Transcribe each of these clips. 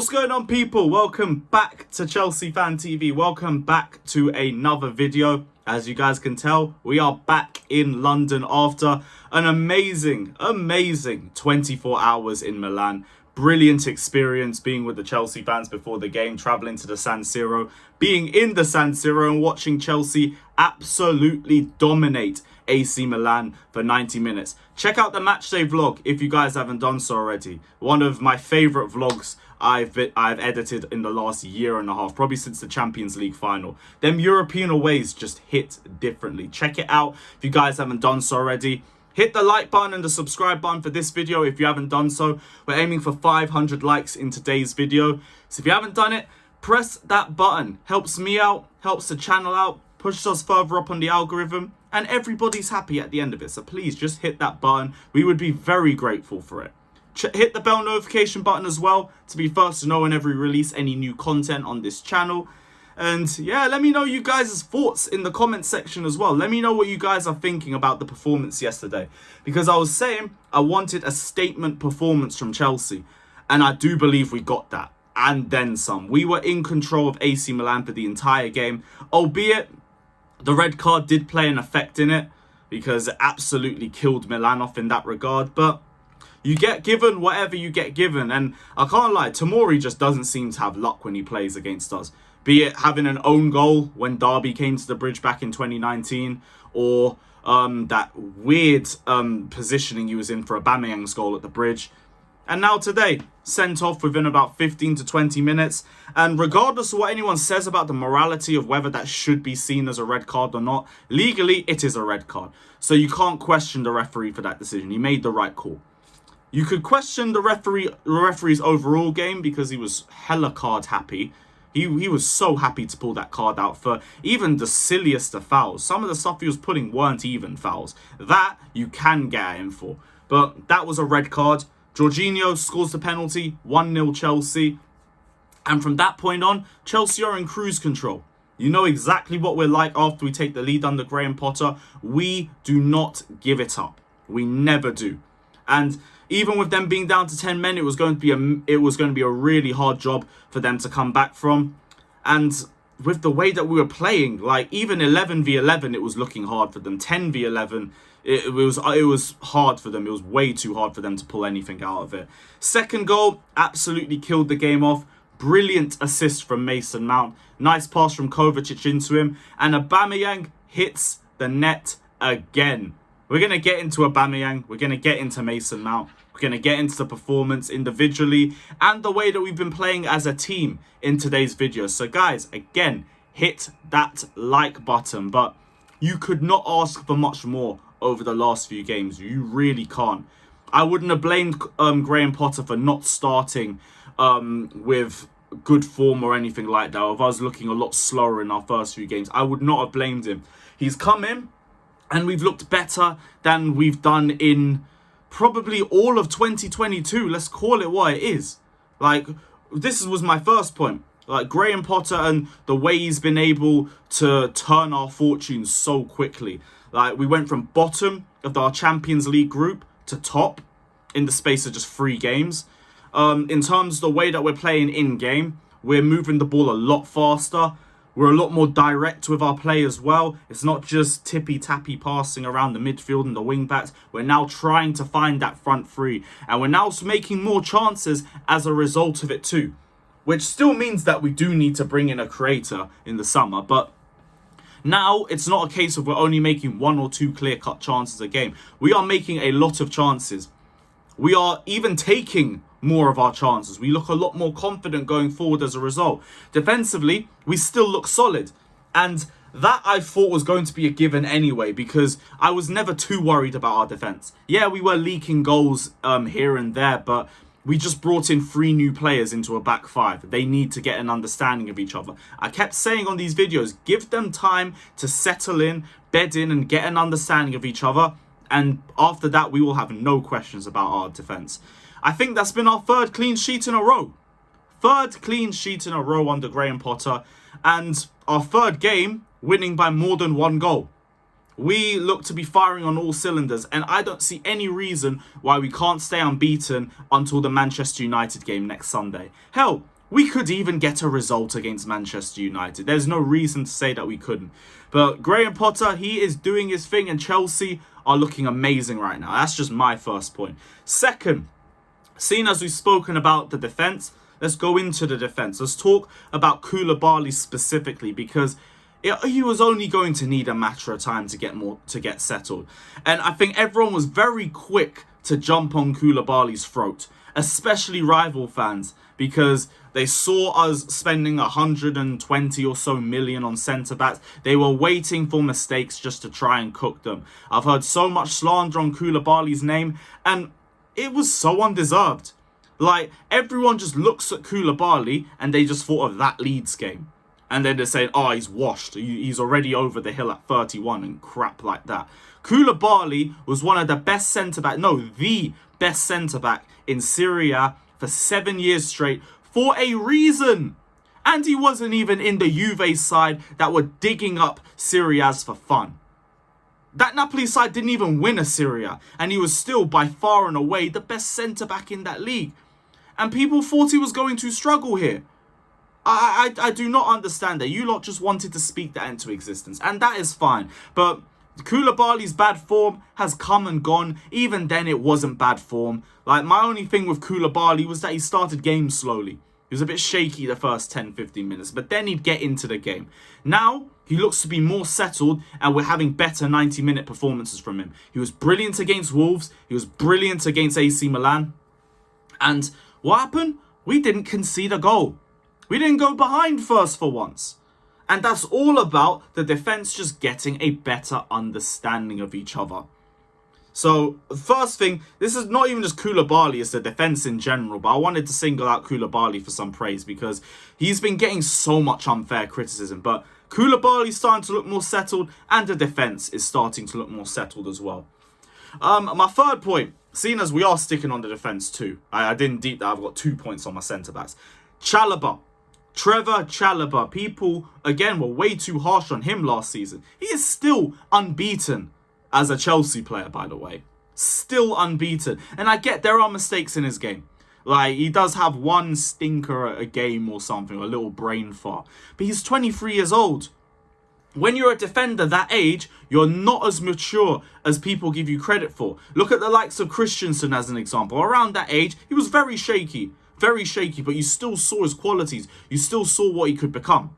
What's going on, people? Welcome back to Chelsea Fan TV. Welcome back to another video. As you guys can tell, we are back in London after an amazing 24 hours in Milan. Brilliant experience being with the Chelsea fans before the game, travelling to the San Siro, being in the San Siro and watching Chelsea absolutely dominate AC Milan for 90 minutes. Check out the matchday vlog if you guys haven't done so already. One of my favourite vlogs I've edited in the last year and a half, probably since the Champions League final. Them European aways just hit differently. Check it out if you guys haven't done so already. Hit the like button and the subscribe button for this video if you haven't done so. We're aiming for 500 likes in today's video. So if you haven't done it, press that button. Helps me out, helps the channel out, pushes us further up on the algorithm, and everybody's happy at the end of it. So please just hit that button. We would be very grateful for it. Hit the bell notification button as well to be first to know whenever we release any new content on this channel. And yeah, let me know you guys' thoughts in the comment section as well. Let me know what you guys are thinking about the performance yesterday. Because I was saying I wanted a statement performance from Chelsea. And I do believe we got that. And then some. We were in control of AC Milan for the entire game. Albeit, the red card did play an effect in it. Because it absolutely killed Milan off in that regard. But you get given whatever you get given. And I can't lie, Tomori just doesn't seem to have luck when he plays against us. Be it having an own goal when Derby came to the bridge back in 2019. Or that weird positioning he was in for Aubameyang's goal at the bridge. And now today, sent off within about 15 to 20 minutes. And regardless of what anyone says about the morality of whether that should be seen as a red card or not, legally it is a red card. So you can't question the referee for that decision. He made the right call. You could question the referee's overall game because he was hella card happy. He was so happy to pull that card out for even the silliest of fouls. Some of the stuff he was putting weren't even fouls. That you can get at him for. But that was a red card. Jorginho scores the penalty, 1-0 Chelsea. And from that point on, Chelsea are in cruise control. You know exactly what we're like after we take the lead under Graham Potter. We do not give it up. We never do. And even with them being down to 10 men, it was going to be a really hard job for them to come back from. And with the way that we were playing, like even 11v11, it was looking hard for them. 10v11, it was hard for them. It was way too hard for them to pull anything out of it. Second goal absolutely killed the game off. Brilliant assist from Mason Mount. Nice pass from Kovacic into him. And Aubameyang hits the net again. We're going to get into Aubameyang. We're going to get into Mason Mount. We're going to get into the performance individually and the way that we've been playing as a team in today's video. So guys, again, hit that like button. But you could not ask for much more over the last few games. You really can't. I wouldn't have blamed Graham Potter for not starting with good form or anything like that. If I was looking a lot slower in our first few games, I would not have blamed him. He's come in and we've looked better than we've done in probably all of 2022. Let's call it what it is. Like, this was my first point. Like, Graham Potter and the way he's been able to turn our fortunes so quickly. Like, we went from bottom of our Champions League group to top in the space of just 3 games. In terms of the way that we're playing in-game, we're moving the ball a lot faster. We're a lot more direct with our play as well. It's not just tippy-tappy passing around the midfield and the wing-backs. We're now trying to find that front three. And we're now making more chances as a result of it too. Which still means that we do need to bring in a creator in the summer. But now it's not a case of we're only making 1 or 2 clear-cut chances a game. We are making a lot of chances. We are even taking more of our chances. We look a lot more confident going forward as a result. Defensively, we still look solid. And that I thought was going to be a given anyway, because I was never too worried about our defence. Yeah, we were leaking goals here and there, but we just brought in 3 new players into a back 5. They need to get an understanding of each other. I kept saying on these videos, give them time to settle in, bed in, and get an understanding of each other. And after that, we will have no questions about our defence. I think that's been our 3rd clean sheet in a row. 3rd clean sheet in a row under Graham Potter. And our 3rd game winning by more than 1 goal. We look to be firing on all cylinders. And I don't see any reason why we can't stay unbeaten until the Manchester United game next Sunday. Hell, We could even get a result against Manchester United. There's no reason to say that we couldn't. But Graham Potter, he is doing his thing, and Chelsea are looking amazing right now. That's just my first point. Second, seeing as we've spoken about the defence, let's go into the defence. Let's talk about Koulibaly specifically, because he was only going to need a matter of time to get settled. And I think everyone was very quick to jump on Koulibaly's throat, especially rival fans, because they saw us spending 120 or so million on centre-backs. They were waiting for mistakes just to try and cook them. I've heard so much slander on Koulibaly's name, and it was so undeserved. Like, everyone just looks at Koulibaly and they just thought of that Leeds game. And then they're saying, oh, he's washed. He's already over the hill at 31 and crap like that. Koulibaly was one of the best centre-back, no, the best centre-back in Serie A for 7 years straight for a reason. And he wasn't even in the Juve side that were digging up Serie A's for fun. That Napoli side didn't even win a Serie A, and he was still by far and away the best centre-back in that league. And people thought he was going to struggle here. I do not understand that. You lot just wanted to speak that into existence, and that is fine. But Koulibaly's bad form has come and gone. Even then, it wasn't bad form. Like, my only thing with Koulibaly was that he started games slowly. He was a bit shaky the first 10-15 minutes, but then he'd get into the game. Now, he looks to be more settled, and we're having better 90-minute performances from him. He was brilliant against Wolves. He was brilliant against AC Milan. And what happened? We didn't concede a goal. We didn't go behind first for once. And that's all about the defence just getting a better understanding of each other. So, first thing, this is not even just Koulibaly, it's the defence in general. But I wanted to single out Koulibaly for some praise, because he's been getting so much unfair criticism. But Koulibaly's starting to look more settled, and the defence is starting to look more settled as well. My third point, seeing as we are sticking on the defence too. I didn't deep that, I've got 2 points on my centre-backs. Chalobah. Trevor Chalobah. People, again, were way too harsh on him last season. He is still unbeaten as a Chelsea player, by the way. Still unbeaten. And I get there are mistakes in his game. Like, he does have one stinker a game or something, a little brain fart. But he's 23 years old. When you're a defender that age, you're not as mature as people give you credit for. Look at the likes of Christensen as an example. Around that age, he was very shaky, but you still saw his qualities. You still saw what he could become.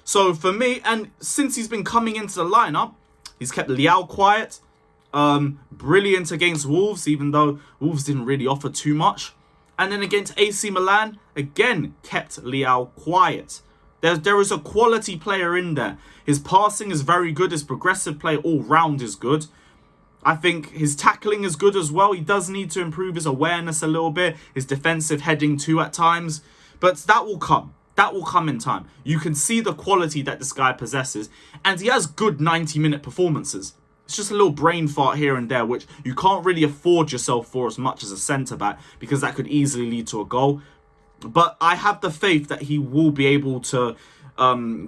So for me, and since he's been coming into the lineup, he's kept Leao quiet. Brilliant against Wolves, even though Wolves didn't really offer too much. And then against AC Milan, again, kept Leao quiet. There is a quality player in there. His passing is very good. His progressive play all round is good. I think his tackling is good as well. He does need to improve his awareness a little bit. His defensive heading too at times. But that will come. That will come in time. You can see the quality that this guy possesses. And he has good 90-minute performances. It's just a little brain fart here and there, which you can't really afford yourself for as much as a centre-back, because that could easily lead to a goal. But I have the faith that he will be able to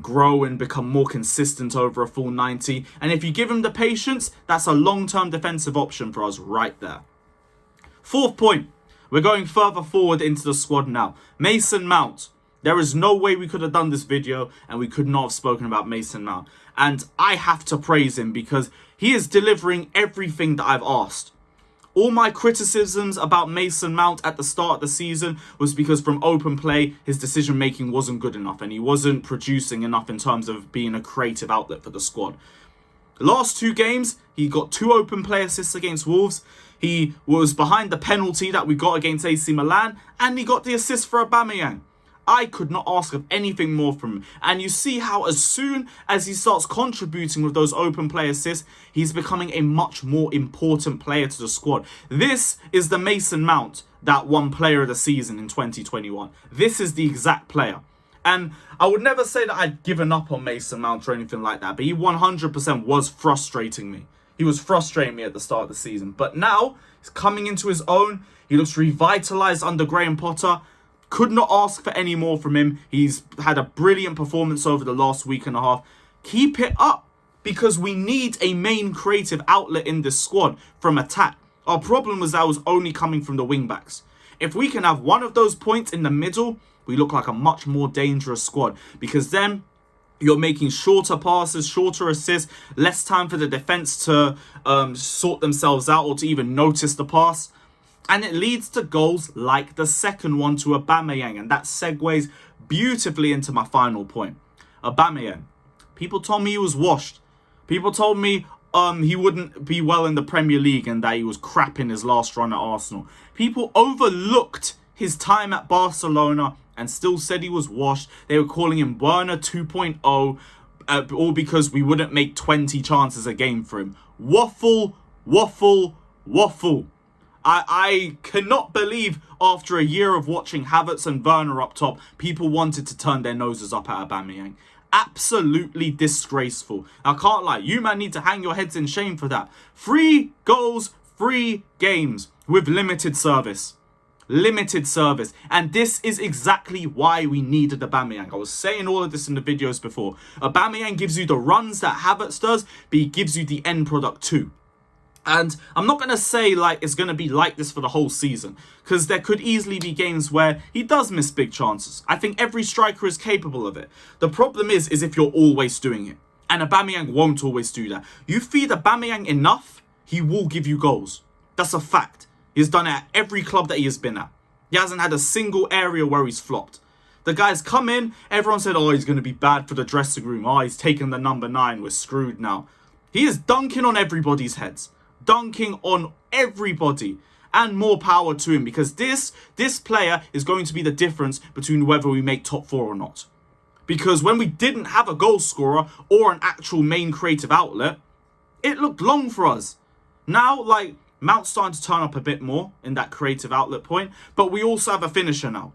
grow and become more consistent over a full 90. And if you give him the patience, that's a long-term defensive option for us right there. Fourth point, we're going further forward into the squad now. Mason Mount. There is no way we could have done this video and we could not have spoken about Mason Mount. And I have to praise him because he is delivering everything that I've asked. All my criticisms about Mason Mount at the start of the season was because from open play, his decision-making wasn't good enough and he wasn't producing enough in terms of being a creative outlet for the squad. The last 2 games, he got 2 open play assists against Wolves. He was behind the penalty that we got against AC Milan, and he got the assist for Aubameyang. I could not ask of anything more from him. And you see how as soon as he starts contributing with those open play assists, he's becoming a much more important player to the squad. This is the Mason Mount that won Player of the Season in 2021. This is the exact player. And I would never say that I'd given up on Mason Mount or anything like that, but he 100% was frustrating me. He was frustrating me at the start of the season. But now, he's coming into his own. He looks revitalised under Graham Potter. Could not ask for any more from him. He's had a brilliant performance over the last week and a half. Keep it up, because we need a main creative outlet in this squad from attack. Our problem was that was only coming from the wing backs. If we can have one of those points in the middle, we look like a much more dangerous squad, because then you're making shorter passes, shorter assists, less time for the defense to sort themselves out or to even notice the pass. And it leads to goals like the second one to Aubameyang. And that segues beautifully into my final point. Aubameyang. People told me he was washed. People told me he wouldn't be well in the Premier League and that he was crap in his last run at Arsenal. People overlooked his time at Barcelona and still said he was washed. They were calling him Werner 2.0, all because we wouldn't make 20 chances a game for him. Waffle, waffle, waffle. I cannot believe after a year of watching Havertz and Werner up top, people wanted to turn their noses up at Aubameyang. Absolutely disgraceful. I can't lie. You man need to hang your heads in shame for that. 3 goals, 3 games with limited service. Limited service. And this is exactly why we needed Aubameyang. I was saying all of this in the videos before. Aubameyang gives you the runs that Havertz does, but he gives you the end product too. And I'm not going to say like it's going to be like this for the whole season, because there could easily be games where he does miss big chances. I think every striker is capable of it. The problem is if you're always doing it. And Aubameyang won't always do that. You feed Aubameyang enough, he will give you goals. That's a fact. He's done it at every club that he has been at. He hasn't had a single area where he's flopped. The guy's come in, everyone said, oh, he's going to be bad for the dressing room. Oh, he's taken the number 9. We're screwed now. He is dunking on everybody's heads. Dunking on everybody, and more power to him, because this player is going to be the difference between whether we make top 4 or not. Because when we didn't have a goal scorer or an actual main creative outlet, it looked long for us. Now, like, Mount's starting to turn up a bit more in that creative outlet point, but we also have a finisher now.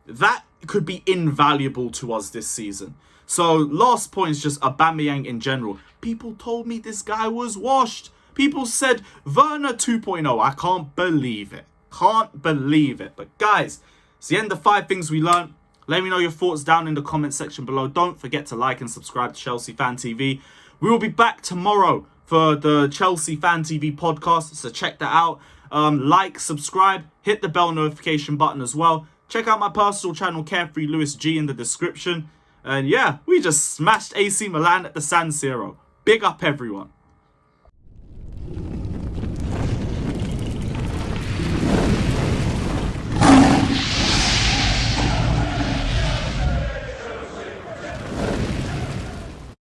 That could be invaluable to us this season. So last point is just Aubameyang in general. People told me this guy was washed. People said Werner 2.0. I can't believe it. Can't believe it. But guys, it's the end of 5 things we learned. Let me know your thoughts down in the comment section below. Don't forget to like and subscribe to Chelsea Fan TV. We will be back tomorrow for the Chelsea Fan TV podcast. So check that out. Like, subscribe, hit the bell notification button as well. Check out my personal channel, Carefree Lewis G, in the description. And yeah, we just smashed AC Milan at the San Siro. Big up everyone.